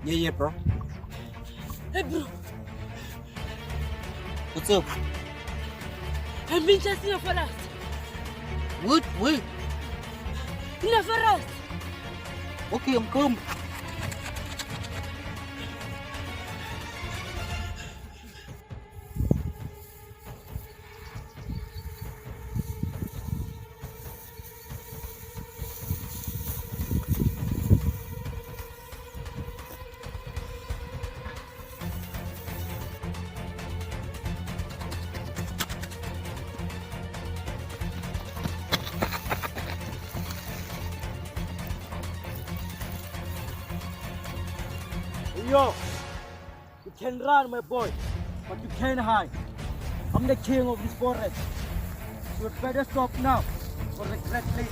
Yeah, bro. Hey, bro. What's up? I'm being chased in a forest. What? Wait. In a forest. Okay, I'm coming. Yo, you can run, my boy, but you can't hide. I'm the king of this forest. You had better stop now or regret later.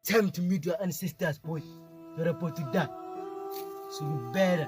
Time to meet your ancestors, boy. You're about to die. So you better